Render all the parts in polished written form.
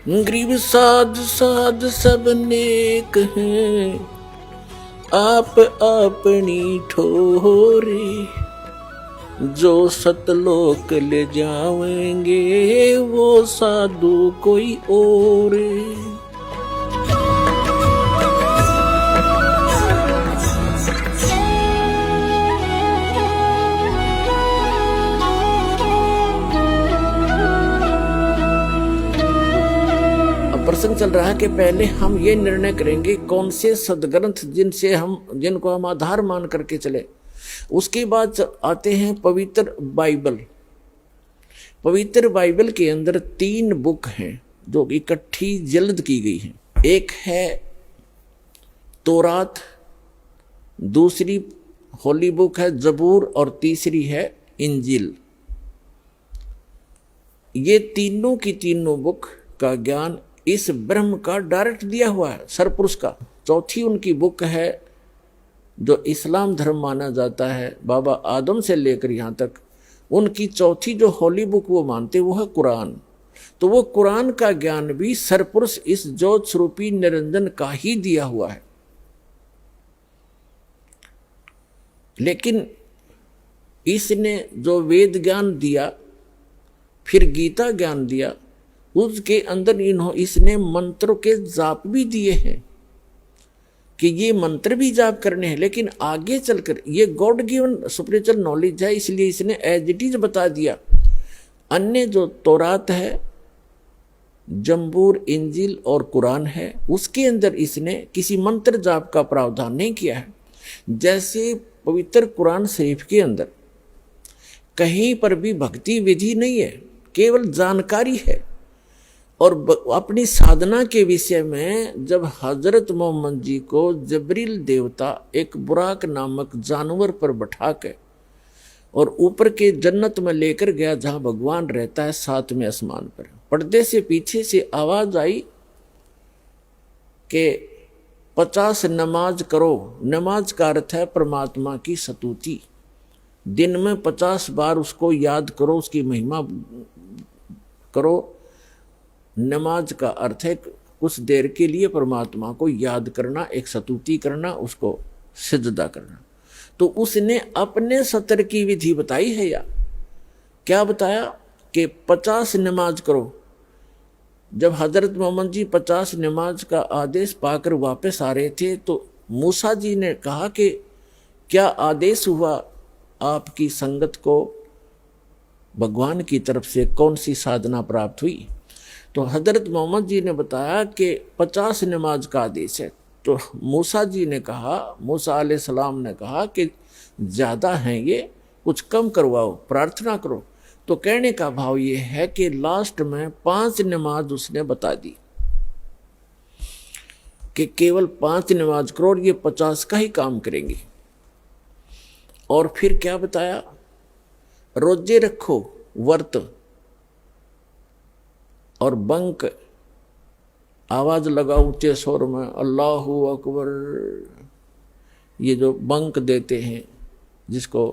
गरीब साध साध सब नेक हैं, आप अपनी ठोरे, जो सतलोक ले जाएंगे वो साधु कोई और। प्रश्न चल रहा है कि पहले हम ये निर्णय करेंगे कौन से सदग्रंथ जिनको हम आधार मान करके चले। उसके बाद आते हैं पवित्र बाइबल। पवित्र बाइबल के अंदर 3 बुक हैं जो इकट्ठी जल्द की गई हैं। एक है तौरात, दूसरी होली बुक है जबूर और तीसरी है इंजील। ये तीनों की तीनों बुक का ज्ञान इस ब्रह्म का डायरेक्ट दिया हुआ है, सरपुरुष का। चौथी उनकी बुक है जो इस्लाम धर्म माना जाता है, बाबा आदम से लेकर यहाँ तक उनकी चौथी जो होली बुक वो मानते वो है कुरान। तो वो कुरान का ज्ञान भी सरपुरुष इस ज्योत स्वरूपी निरंजन का ही दिया हुआ है। लेकिन इसने जो वेद ज्ञान दिया, फिर गीता ज्ञान दिया, उसके अंदर इसने मंत्रों के जाप भी दिए हैं कि ये मंत्र भी जाप करने हैं। लेकिन आगे चलकर ये गॉड गिवन स्पिरिचुअल नॉलेज है, इसलिए इसने एज इट इज बता दिया। अन्य जो तौरात है, जंबूर, इंजील और कुरान है, उसके अंदर इसने किसी मंत्र जाप का प्रावधान नहीं किया है। जैसे पवित्र कुरान शरीफ के अंदर कहीं पर भी भक्ति विधि नहीं है, केवल जानकारी है। और अपनी साधना के विषय में जब हजरत मोहम्मद जी को जबरील देवता एक बुराक नामक जानवर पर बैठा के और ऊपर के जन्नत में लेकर गया जहां भगवान रहता है 7वें आसमान पर, पर्दे से पीछे से आवाज आई कि 50 नमाज करो। नमाज का अर्थ है परमात्मा की स्तुति। दिन में 50 बार उसको याद करो, उसकी महिमा करो। नमाज का अर्थ है कुछ देर के लिए परमात्मा को याद करना, एक स्तुति करना, उसको सिजदा करना। तो उसने अपने सत्र की विधि बताई है या क्या बताया कि 50 नमाज करो। जब हजरत मोहम्मद जी 50 नमाज का आदेश पाकर वापस आ रहे थे तो मूसा जी ने कहा कि क्या आदेश हुआ आपकी संगत को भगवान की तरफ से, कौन सी साधना प्राप्त हुई? तो हजरत मोहम्मद जी ने बताया कि 50 नमाज का आदेश है। तो मूसा जी ने कहा, मूसा अलैहिस्सलाम ने कहा कि ज़्यादा हैं ये, कुछ कम करवाओ, प्रार्थना करो। तो कहने का भाव ये है कि लास्ट में 5 नमाज उसने बता दी कि केवल 5 नमाज करो और ये 50 का ही काम करेंगे। और फिर क्या बताया? रोजे रखो, व्रत और बंक, आवाज लगाओ ऊंचे स्वर में अल्लाहू अकबर। ये जो बंक देते हैं जिसको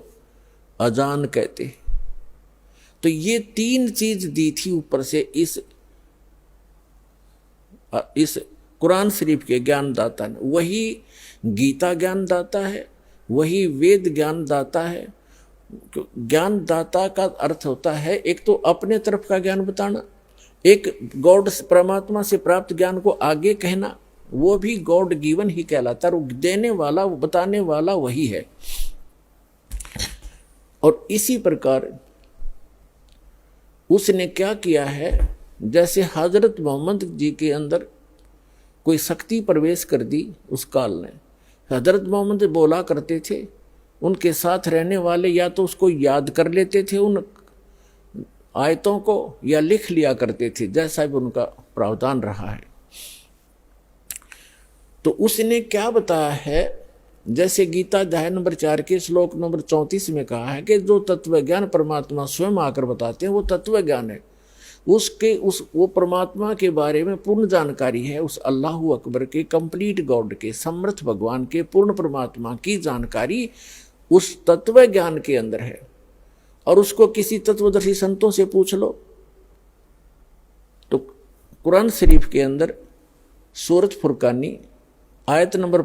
अजान कहते हैं, तो ये 3 चीज दी थी ऊपर से इस कुरान शरीफ के ज्ञानदाता ने। वही गीता ज्ञानदाता है, वही वेद ज्ञानदाता है। ज्ञानदाता का अर्थ होता है एक तो अपने तरफ का ज्ञान बताना, एक गॉड परमात्मा से प्राप्त ज्ञान को आगे कहना, वो भी गॉड गिवन ही कहलाता है। देने वाला, बताने वाला वही है। और इसी प्रकार उसने क्या किया है, जैसे हजरत मोहम्मद जी के अंदर कोई शक्ति प्रवेश कर दी उस काल ने। हजरत मोहम्मद बोला करते थे, उनके साथ रहने वाले या तो उसको याद कर लेते थे उन आयतों को, या लिख लिया करते थे, जैसा भी उनका प्रावधान रहा है। तो उसने क्या बताया है, जैसे गीता अध्याय नंबर 4 के श्लोक नंबर 34 में कहा है कि जो तत्व ज्ञान परमात्मा स्वयं आकर बताते हैं वो तत्व ज्ञान है। वो परमात्मा के बारे में पूर्ण जानकारी है। उस अल्लाहू अकबर के, कंप्लीट गॉड के, समर्थ भगवान के, पूर्ण परमात्मा की जानकारी उस तत्व ज्ञान के अंदर है। और उसको किसी तत्वदर्शी संतों से पूछ लो तो कुरान शरीफ के अंदर सूरत फुरकानी आयत नंबर,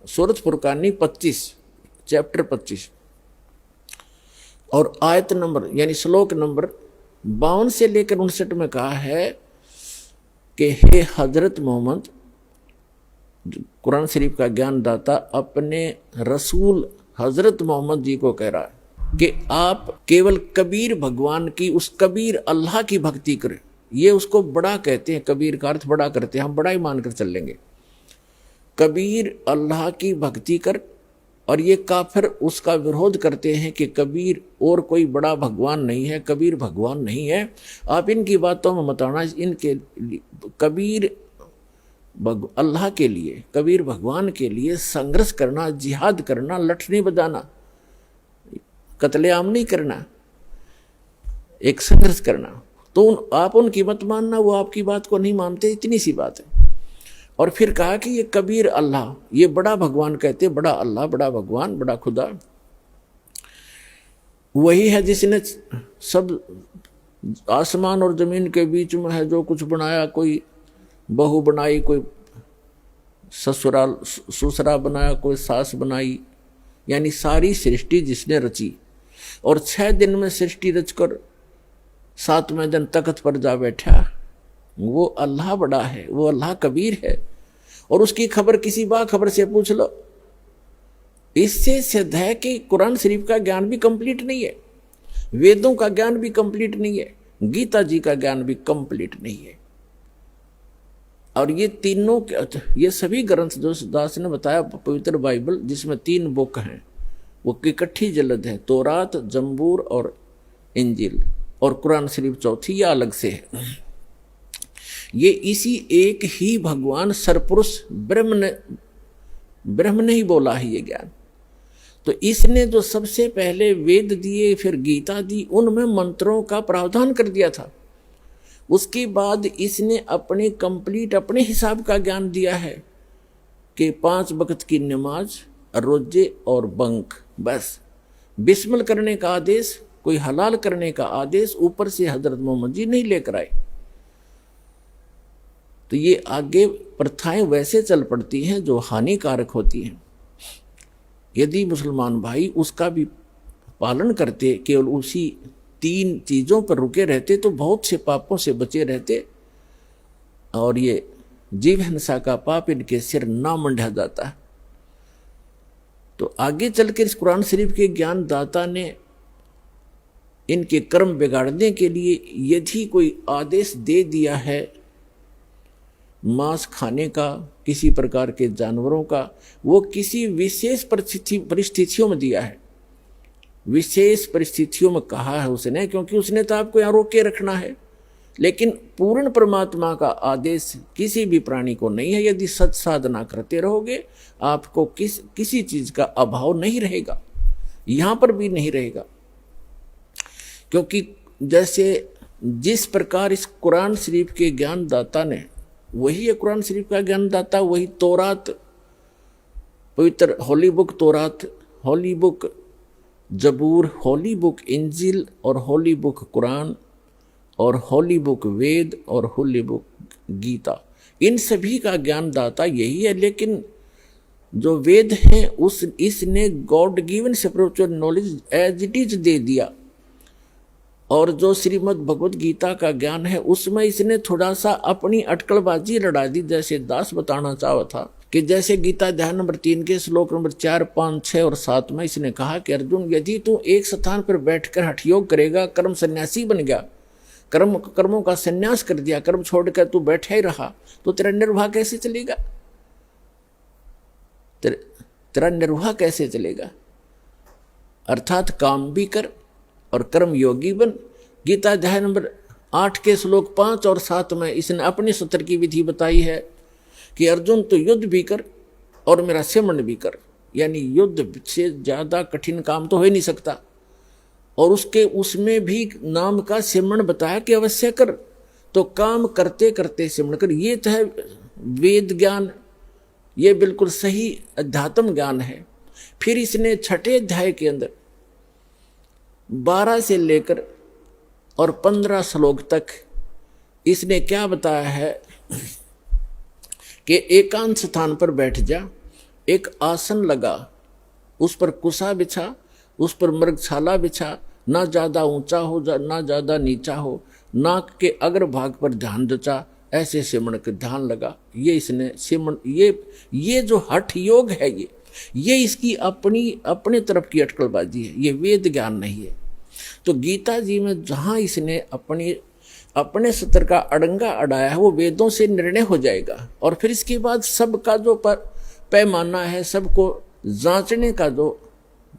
सूरत फुरकानी 25 चैप्टर 25 और आयत नंबर यानी श्लोक नंबर 52 से लेकर 59 में कहा है कि हे हजरत मोहम्मद, कुरान शरीफ का ज्ञान दाता अपने रसूल हजरत मोहम्मद जी को कह रहा है कि आप केवल कबीर भगवान की, उस कबीर अल्लाह की भक्ति करें। ये उसको बड़ा कहते हैं, कबीर का अर्थ बड़ा करते हैं, हम बड़ा ही मानकर चल लेंगे। कबीर अल्लाह की भक्ति कर, और ये काफिर उसका विरोध करते हैं कि कबीर और कोई बड़ा भगवान नहीं है, कबीर भगवान नहीं है। आप इनकी बातों में मत आना। इनके कबीर अल्लाह के लिए, कबीर भगवान के लिए संघर्ष करना, जिहाद करना, लठ नहीं बजाना, कत्लेआम नहीं करना, एक संघर्ष करना। तो आप उनकी मत मानना, वो आपकी बात को नहीं मानते, इतनी सी बात है। और फिर कहा कि ये कबीर अल्लाह, ये बड़ा भगवान कहते, बड़ा अल्लाह, बड़ा भगवान, बड़ा खुदा वही है जिसने सब आसमान और जमीन के बीच में है जो कुछ बनाया। कोई बहू बनाई, कोई ससुरा बनाया, कोई सास बनाई, यानी सारी सृष्टि जिसने रची। और 6 दिन में सृष्टि रचकर 7वें दिन तख्त पर जा बैठा, वो अल्लाह बड़ा है, वो अल्लाह कबीर है। और उसकी खबर किसी बाखबर से पूछ लो। इससे सिद्ध है कि कुरान शरीफ का ज्ञान भी कंप्लीट नहीं है, वेदों का ज्ञान भी कंप्लीट नहीं है, गीता जी का ज्ञान भी कंप्लीट नहीं है। और ये तीनों, ये सभी ग्रंथ जो दास ने बताया, पवित्र बाइबल जिसमें 3 बुक हैं, वो इकट्ठी जल्द है, तौरात, जंबूर और इंजिल, और कुरान शरीफ चौथी या अलग से है। ये इसी एक ही भगवान सरपुरुष ब्रह्म ने ही बोला है ये ज्ञान। तो इसने जो सबसे पहले वेद दिए, फिर गीता दी, उनमें मंत्रों का प्रावधान कर दिया था। उसके बाद इसने अपने कंप्लीट अपने हिसाब का ज्ञान दिया है कि 5 वक्त की नमाज, रोजे और बंक, बस बिस्मिल करने का आदेश, कोई हलाल करने का आदेश ऊपर से हजरत मोहम्मद जी नहीं लेकर आए। तो ये आगे प्रथाएं वैसे चल पड़ती हैं जो हानिकारक होती हैं। यदि मुसलमान भाई उसका भी पालन करते, केवल उसी 3 चीज़ों पर रुके रहते, तो बहुत से पापों से बचे रहते और ये जीव हिंसा का पाप इनके सिर ना मंडा जाता। तो आगे चलकर इस कुरान शरीफ के ज्ञान दाता ने इनके कर्म बिगाड़ने के लिए यदि कोई आदेश दे दिया है मांस खाने का, किसी प्रकार के जानवरों का, वो किसी विशेष परिस्थितियों में दिया है, विशेष परिस्थितियों में कहा है उसने, क्योंकि उसने तो आपको यहाँ रोके रखना है। लेकिन पूर्ण परमात्मा का आदेश किसी भी प्राणी को नहीं है। यदि सत साधना करते रहोगे, आपको किसी चीज का अभाव नहीं रहेगा, यहाँ पर भी नहीं रहेगा। क्योंकि जैसे जिस प्रकार इस कुरान शरीफ के ज्ञान दाता ने, वही है कुरान शरीफ का ज्ञान दाता, वही तौरात, पवित्र होली बुक तौरात, होली बुक जबूर, होली बुक इंजिल और होली बुक कुरान और होली बुक वेद और होली बुक गीता, इन सभी का ज्ञान दाता यही है। लेकिन जो वेद हैं इसने god given spiritual knowledge as it is दे दिया। और जो श्रीमद् भगवत गीता का ज्ञान है उसमें इसने थोड़ा सा अपनी अटकलबाजी लड़ा दी। जैसे दास बताना चाहा था कि जैसे गीता अध्याय नंबर 3 के श्लोक नंबर 4, 5, 6 और 7 में इसने कहा कि अर्जुन, यदि तू एक स्थान पर बैठकर हठ योग करेगा, कर्म सन्यासी बन गया, कर्मों का सन्यास कर दिया, कर्म छोड़कर तू बैठा ही रहा, तो तेरा निर्वाह कैसे चलेगा? तेरा निर्वाह कैसे चलेगा? अर्थात काम भी कर और कर्म योगी बन। गीता अध्याय नंबर 8 के श्लोक 5 और 7 में इसने अपने सत्र की विधि बताई है कि अर्जुन तो युद्ध भी कर और मेरा सिमरण भी कर। यानी युद्ध से ज्यादा कठिन काम तो हो ही नहीं सकता। और उसमें भी नाम का सिमरण बताया कि अवश्य कर, तो काम करते करते सिमरण कर। ये तो है वेद ज्ञान, ये बिल्कुल सही अध्यात्म ज्ञान है। फिर इसने 6ठे अध्याय के अंदर 12 से लेकर और 15 श्लोक तक इसने क्या बताया है कि एकांत स्थान पर बैठ जा, एक आसन लगा, उस पर कुसा बिछा, उस पर मृगछाला बिछा, ना ज्यादा ऊंचा हो ना ज्यादा नीचा हो, नाक के अग्रभाग पर ध्यान रचा, ऐसे सिमरण के ध्यान लगा। ये इसने सिमरण, ये जो हठ योग है, ये इसकी अपनी तरफ की अटकलबाजी है, ये वेद ज्ञान नहीं है। तो गीता जी में जहां इसने अपने सत्र का अड़ंगा अड़ाया है, वो वेदों से निर्णय हो जाएगा। और फिर इसके बाद सबका जो पैमाना है, सबको जांचने का जो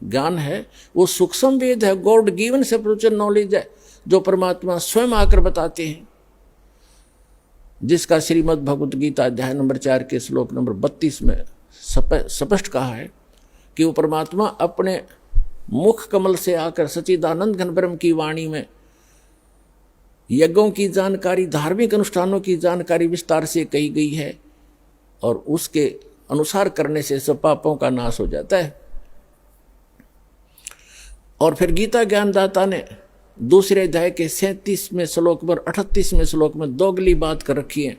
ज्ञान है, वो सूक्ष्म वेद है, गॉड गिवन स्पिरिचुअल नॉलेज है, जो परमात्मा स्वयं आकर बताते हैं, जिसका श्रीमद् भगवत गीता अध्याय नंबर 4 के श्लोक नंबर 32 में स्पष्ट कहा है कि वो परमात्मा अपने मुख कमल से आकर सच्चिदानंद घन ब्रह्म की वाणी में यज्ञों की जानकारी, धार्मिक अनुष्ठानों की जानकारी विस्तार से कही गई है, और उसके अनुसार करने से सब पापों का नाश हो जाता है। और फिर गीता ज्ञानदाता ने दूसरे अध्याय के 37वें श्लोक पर 38वें श्लोक में दोगली बात कर रखी है।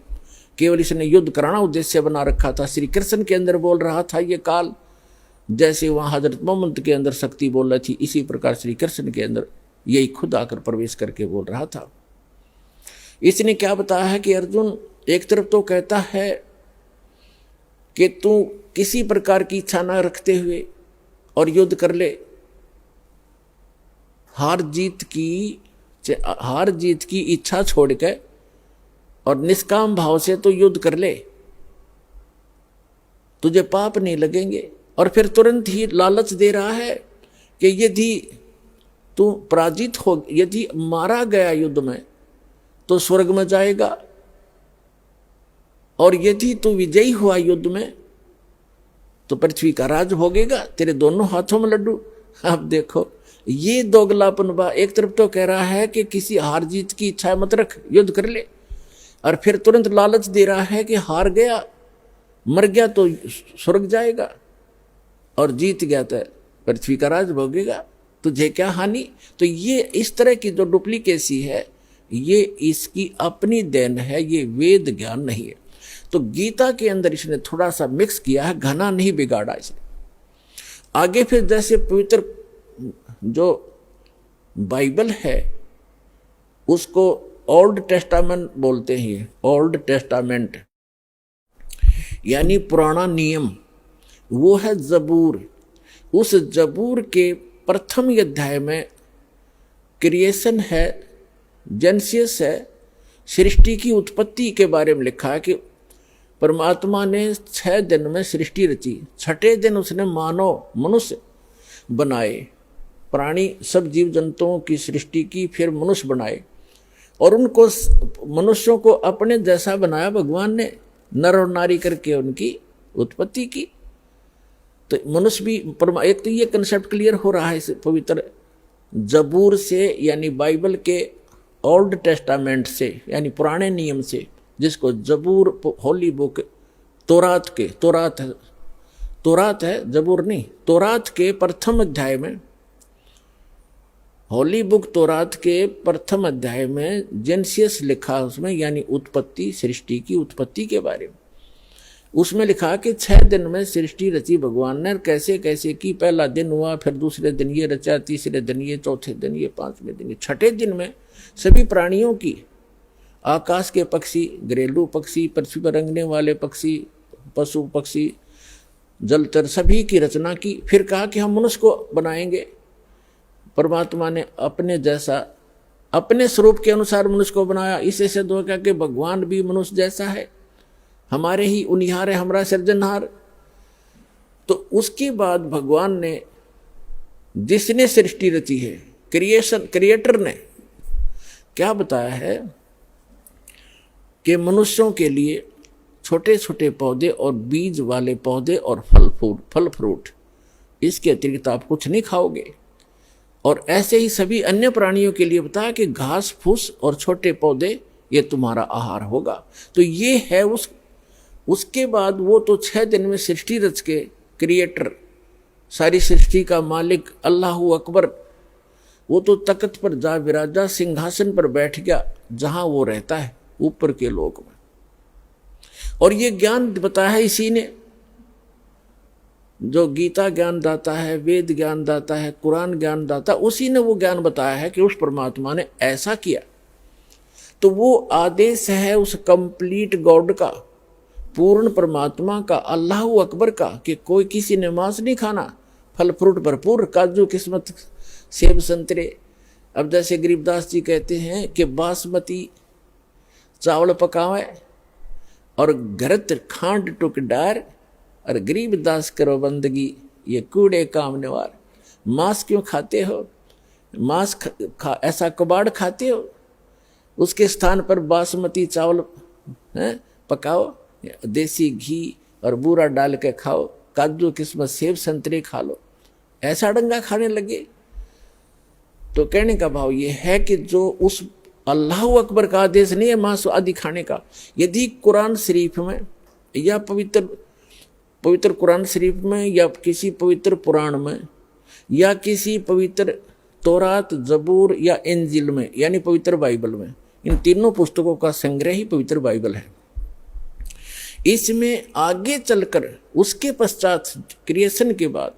केवल इसने युद्ध कराना उद्देश्य बना रखा था। श्री कृष्ण के अंदर बोल रहा था ये काल, जैसे वहां हजरत मोहम्मद के अंदर शक्ति बोल रही थी, इसी प्रकार श्री कृष्ण के अंदर यही खुद आकर प्रवेश करके बोल रहा था। इसने क्या बताया है कि अर्जुन एक तरफ तो कहता है कि तू किसी प्रकार की इच्छा न रखते हुए और युद्ध कर ले, हार जीत की इच्छा छोड़ के और निष्काम भाव से तो युद्ध कर ले, तुझे पाप नहीं लगेंगे। और फिर तुरंत ही लालच दे रहा है कि यदि तू पराजित हो, यदि मारा गया युद्ध में तो स्वर्ग में जाएगा, और यदि तू विजयी हुआ युद्ध में तो पृथ्वी का राज भोगेगा, तेरे दोनों हाथों में लड्डू। आप देखो ये दोगलापन बा। एक तरफ तो कह रहा है कि किसी हार जीत की इच्छा मत रख, युद्ध कर ले, और फिर तुरंत लालच दे रहा है कि हार गया, मर गया तो स्वर्ग जाएगा, और जीत गया तो पृथ्वी का राज भोगेगा, तुझे क्या हानि। तो ये इस तरह की जो डुप्लीकेसी है, ये इसकी अपनी देन है, ये वेद ज्ञान नहीं है। तो गीता के अंदर इसने थोड़ा सा मिक्स किया है, घना नहीं बिगाड़ा इसने। आगे फिर जैसे पवित्र जो बाइबल है उसको ओल्ड टेस्टामेंट बोलते हैं, ओल्ड टेस्टामेंट यानी पुराना नियम, वो है जबूर। उस जबूर के प्रथम अध्याय में क्रिएशन है, जेनेसिस है, सृष्टि की उत्पत्ति के बारे में लिखा है कि परमात्मा ने 6 दिन में सृष्टि रची, छठे दिन उसने मानव मनुष्य बनाए, प्राणी सब जीव जंतुओं की सृष्टि की, फिर मनुष्य बनाए, और उनको मनुष्यों को अपने जैसा बनाया भगवान ने, नर और नारी करके उनकी उत्पत्ति की। तो मनुष्य भी एक तो ये कंसेप्ट क्लियर हो रहा है इस पवित्र जबूर से, यानी बाइबल के ओल्ड टेस्टामेंट से, यानी पुराने नियम से, जिसको जबूर होली बुक तोरात है, जबूर नहीं, तोरात के प्रथम अध्याय में, होली बुक तोरात के प्रथम अध्याय में जेनेसिस लिखा उसमें, यानी उत्पत्ति, सृष्टि की उत्पत्ति के बारे में। उसमें लिखा कि 6 दिन में सृष्टि रची भगवान ने, कैसे कैसे की। पहला दिन हुआ, फिर दूसरे दिन ये रचा, तीसरे दिन ये, चौथे दिन ये, 5वें दिन ये, छठे दिन में सभी प्राणियों की, आकाश के पक्षी, घरेलू पक्षी, पृथ्वी पर रेंगने वाले पक्षी, पशु पक्षी, जलचर, सभी की रचना की। फिर कहा कि हम मनुष्य को बनाएंगे। परमात्मा ने अपने जैसा, अपने स्वरूप के अनुसार मनुष्य को बनाया। इसे सिद्ध हो गया कि भगवान भी मनुष्य जैसा है, हमारे ही उनिहार है, हमारा सृजनहार। तो उसके बाद भगवान ने, जिसने सृष्टि रची है, क्रिएटर ने क्या बताया है कि मनुष्यों के लिए छोटे छोटे पौधे और बीज वाले पौधे और फल फ्रूट, इसके अतिरिक्त आप कुछ नहीं खाओगे। और ऐसे ही सभी अन्य प्राणियों के लिए बताया कि घास फूस और छोटे पौधे ये तुम्हारा आहार होगा। तो ये है उसके बाद वो तो 6 दिन में सृष्टि रच के क्रिएटर, सारी सृष्टि का मालिक अल्लाहू अकबर, वो तो तख्त पर जा विराजा, सिंहासन पर बैठ गया जहां वो रहता है। ऊपर के लोक में। और ये ज्ञान बताया है इसी ने, जो गीता ज्ञान दाता है, वेद ज्ञान दाता है, कुरान ज्ञान दाता, उसी ने वो ज्ञान बताया है कि उस परमात्मा ने ऐसा किया। तो वो आदेश है उस कंप्लीट गॉड का, पूर्ण परमात्मा का, अल्लाह अकबर का, कि कोई किसी ने मांस नहीं खाना, फल फ्रूट भरपूर, काजू किस्मत सेब संतरे। अब जैसे गरीबदास जी कहते हैं कि बासमती चावल पकावे और घरत खांड टुक डार, और गरीबदास करो बंदगी ये कूड़े काम निवार। मांस क्यों खाते हो, मांस ऐसा कबाड़ खाते हो, उसके स्थान पर बासमती चावल पकाओ, देसी घी और बूरा डाल के खाओ, काजू किस्मत सेब संतरे खा लो, ऐसा डंगा खाने लगे। तो कहने का भाव ये है कि जो उस अल्लाह अकबर का आदेश नहीं है मांस आदि खाने का। यदि कुरान शरीफ में या पवित्र कुरान शरीफ में या किसी पवित्र पुराण में या किसी पवित्र तौरात, जबूर या इंजिल में, यानी पवित्र बाइबल में, इन तीनों पुस्तकों का संग्रह ही पवित्र बाइबल है। इसमें आगे चलकर उसके पश्चात क्रिएशन के बाद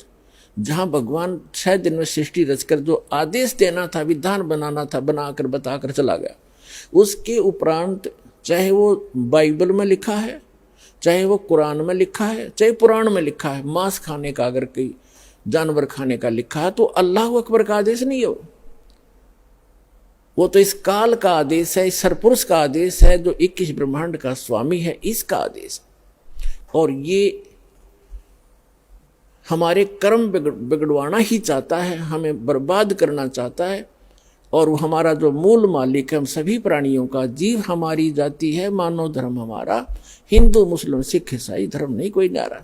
जहां भगवान 6 दिन में सृष्टि रचकर जो आदेश देना था, विधान बनाना था, बनाकर बताकर चला गया, उसके उपरांत चाहे वो बाइबल में लिखा है, चाहे वो कुरान में लिखा है, चाहे पुराण में लिखा है, मांस खाने का अगर कोई जानवर खाने का लिखा है तो अल्लाह अकबर का आदेश नहीं है वो तो इस काल का आदेश है, इस सरपुरुष का आदेश है, जो 21 ब्रह्मांड का स्वामी है, इसका आदेश। और ये हमारे कर्म बिगड़वाना ही चाहता है, हमें बर्बाद करना चाहता है। और वो हमारा जो मूल मालिक है हम सभी प्राणियों का, जीव हमारी जाति है, मानव धर्म हमारा, हिंदू मुस्लिम सिख ईसाई धर्म नहीं कोई न्यारा।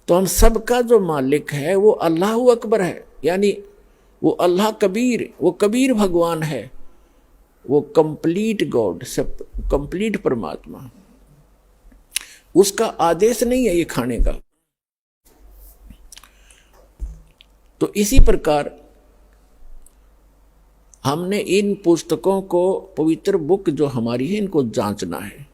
तो हम सबका जो मालिक है वो अल्लाह अकबर है, यानी वो अल्लाह कबीर, वो कबीर भगवान है, वो कंप्लीट गॉड, सब कंप्लीट परमात्मा। उसका आदेश नहीं है ये खाने का। तो इसी प्रकार हमने इन पुस्तकों को, पवित्र बुक जो हमारी है, इनको जांचना है।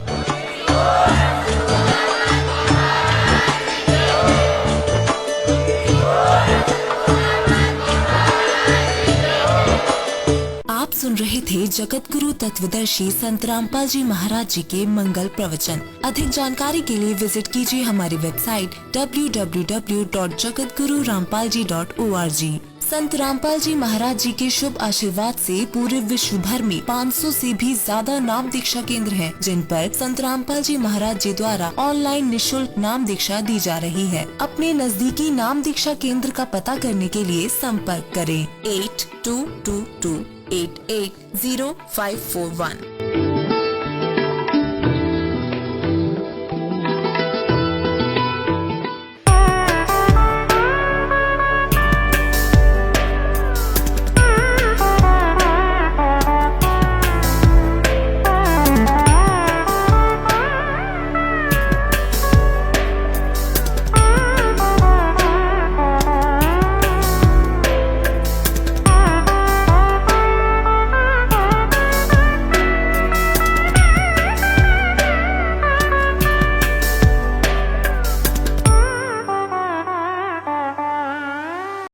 आप सुन रहे थे जगत गुरु तत्वदर्शी संत रामपाल जी महाराज जी के मंगल प्रवचन। अधिक जानकारी के लिए विजिट कीजिए हमारी वेबसाइट www.jagatgururampalji.org। संत रामपाल जी महाराज जी के शुभ आशीर्वाद से पूरे विश्व भर में 500 से भी ज्यादा नाम दीक्षा केंद्र हैं, जिन पर संत रामपाल जी महाराज जी द्वारा ऑनलाइन निशुल्क नाम दीक्षा दी जा रही है। अपने नजदीकी नाम दीक्षा केंद्र का पता करने के लिए संपर्क करें 8222880541।